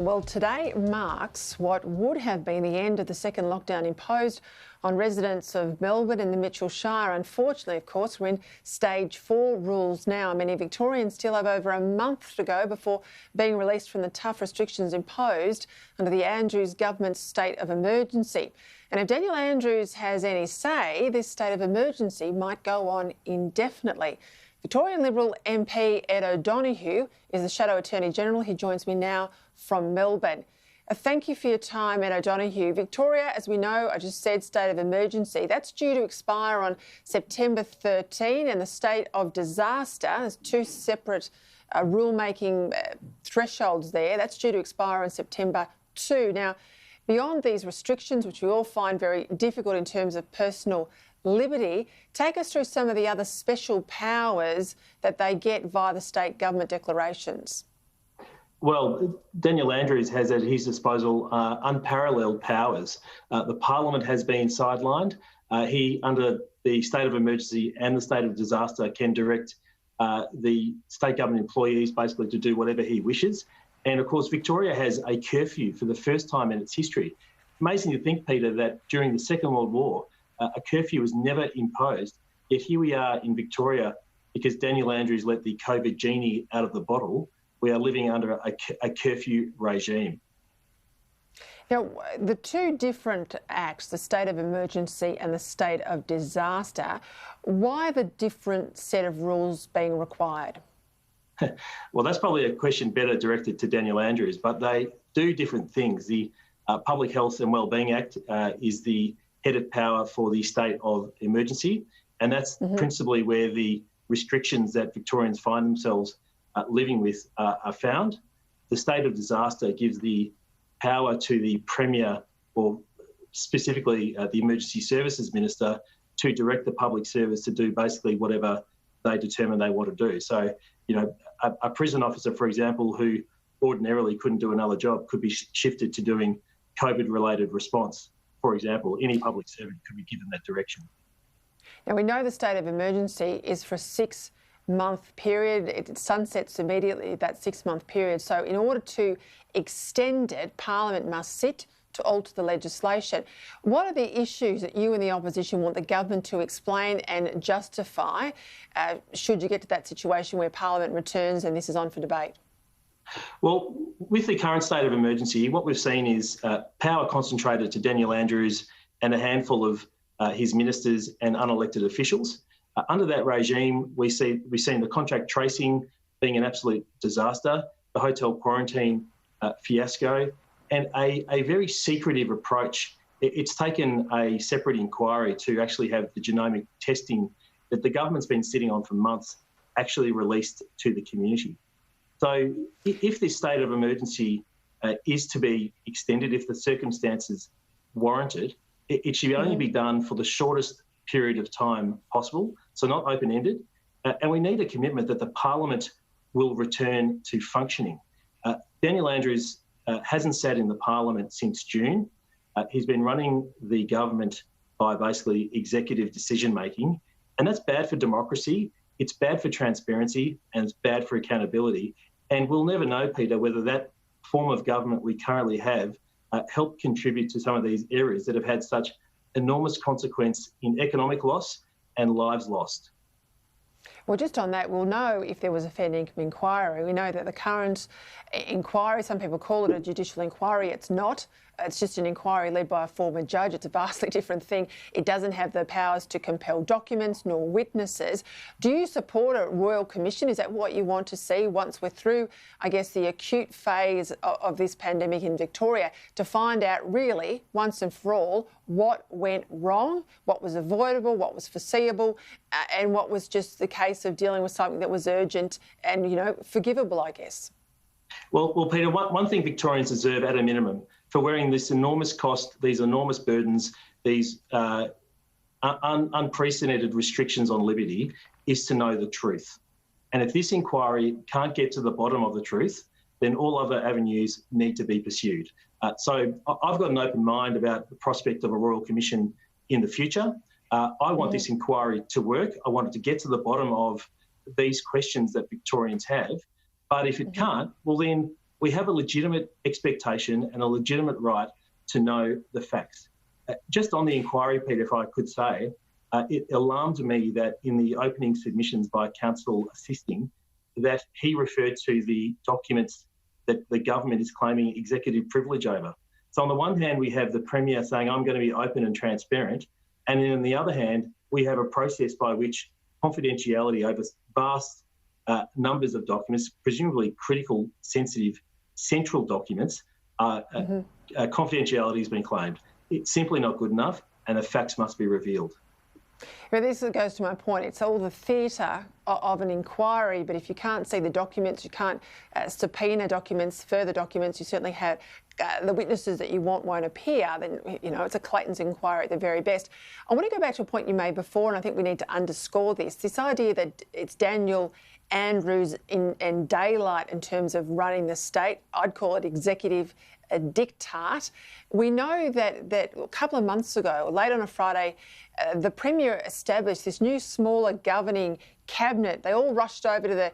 Well, today marks what would have been the end of the second lockdown imposed on residents of Melbourne and the Mitchell Shire. Unfortunately, of course, we're in stage 4 rules now. Many Victorians still have over a month to go before being released from the tough restrictions imposed under the Andrews government's state of emergency. And if Daniel Andrews has any say, this state of emergency might go on indefinitely. Victorian Liberal MP Ed O'Donoghue is the Shadow Attorney-General. He joins me now from Melbourne. Thank you for your time, Ed O'Donoghue. Victoria, as we know, I just said, state of emergency. That's due to expire on September 13, and the state of disaster, there's two separate rule-making thresholds there. That's due to expire on September 2. Now, beyond these restrictions, which we all find very difficult in terms of personal liberty, take us through some of the other special powers that they get via the state government declarations. Well, Daniel Andrews has at his disposal unparalleled powers. The Parliament has been sidelined. He, under the state of emergency and the state of disaster, can direct the state government employees basically to do whatever he wishes. And of course, Victoria has a curfew for the first time in its history. Amazing to think, Peter, that during the Second World War, a curfew was never imposed. Yet here we are in Victoria, because Daniel Andrews let the COVID genie out of the bottle. We are living under a curfew regime. Now, the two different acts, the state of emergency and the state of disaster, why the different set of rules being required? Well, that's probably a question better directed to Daniel Andrews, but they do different things. The Public Health and Wellbeing Act is the headed power for the state of emergency, and that's principally where the restrictions that Victorians find themselves living with are found. The state of disaster gives the power to the Premier, or specifically the Emergency Services Minister, to direct the public service to do basically whatever they determine they want to do. So, you know, a prison officer, for example, who ordinarily couldn't do another job could be shifted to doing COVID-related response. For example, any public servant could be given that direction. Now, we know the state of emergency is for a 6-month period. It sunsets immediately, that 6-month period. So in order to extend it, Parliament must sit to alter the legislation. What are the issues that you and the opposition want the government to explain and justify should you get to that situation where Parliament returns and this is on for debate? Well, with the current state of emergency, what we've seen is power concentrated to Daniel Andrews and a handful of his ministers and unelected officials. Under that regime, we've seen the contract tracing being an absolute disaster, the hotel quarantine fiasco, and a very secretive approach. It's taken a separate inquiry to actually have the genomic testing that the government's been sitting on for months actually released to the community. So if this state of emergency is to be extended, if the circumstances warrant it, it should only be done for the shortest period of time possible, so not open-ended. And we need a commitment that the Parliament will return to functioning. Daniel Andrews hasn't sat in the Parliament since June. He's been running the government by basically executive decision-making, and that's bad for democracy, it's bad for transparency, and it's bad for accountability. And we'll never know, Peter, whether that form of government we currently have helped contribute to some of these areas that have had such enormous consequence in economic loss and lives lost. Well, just on that, we'll know if there was a fair and income inquiry. We know that the current inquiry, some people call it a judicial inquiry. It's not. It's just an inquiry led by a former judge. It's a vastly different thing. It doesn't have the powers to compel documents nor witnesses. Do you support a royal commission? Is that what you want to see once we're through, I guess, the acute phase of this pandemic in Victoria, to find out really, once and for all, what went wrong, what was avoidable, what was foreseeable, and what was just the case of dealing with something that was urgent and, you know, forgivable, I guess? Well, Peter, one thing Victorians deserve at a minimum for wearing this enormous cost, these enormous burdens, these unprecedented restrictions on liberty, is to know the truth. And if this inquiry can't get to the bottom of the truth, then all other avenues need to be pursued. So I've got an open mind about the prospect of a Royal Commission in the future. I want this inquiry to work. I want it to get to the bottom of these questions that Victorians have. But if it can't, well then we have a legitimate expectation and a legitimate right to know the facts. Just on the inquiry, Peter, if I could say, it alarmed me that in the opening submissions by counsel assisting, that he referred to the documents that the government is claiming executive privilege over. So on the one hand, we have the Premier saying, I'm going to be open and transparent. And then on the other hand, we have a process by which confidentiality over vast numbers of documents, presumably critical, sensitive, central documents, confidentiality has been claimed. It's simply not good enough, and the facts must be revealed. But this goes to my point. It's all the theatre of an inquiry, but if you can't see the documents, you can't subpoena documents, further documents, you certainly have the witnesses that you want won't appear, then, you know, it's a Clayton's inquiry at the very best. I want to go back to a point you made before, and I think we need to underscore this idea that it's Daniel Andrews in daylight in terms of running the state. I'd call it executive diktat. We know that a couple of months ago, or late on a Friday, the Premier established this new smaller governing cabinet. They all rushed over to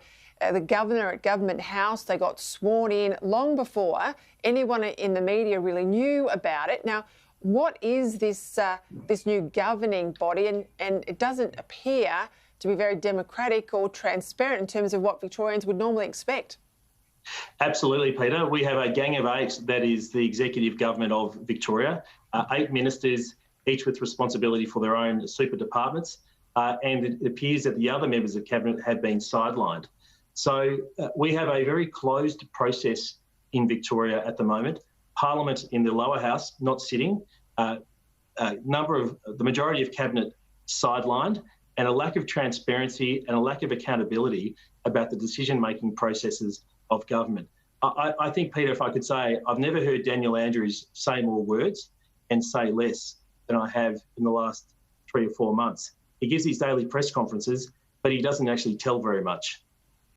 the governor at Government House. They got sworn in long before anyone in the media really knew about it. Now, what is this new governing body? And it doesn't appear to be very democratic or transparent in terms of what Victorians would normally expect. Absolutely, Peter. We have a gang of 8 that is the executive government of Victoria, 8 ministers, each with responsibility for their own super departments, and it appears that the other members of cabinet have been sidelined. So we have a very closed process in Victoria at the moment. Parliament in the lower house not sitting, the majority of cabinet sidelined, and a lack of transparency and a lack of accountability about the decision-making processes of government. I think, Peter, if I could say, I've never heard Daniel Andrews say more words and say less than I have in the last 3 or 4 months. He gives these daily press conferences, but he doesn't actually tell very much.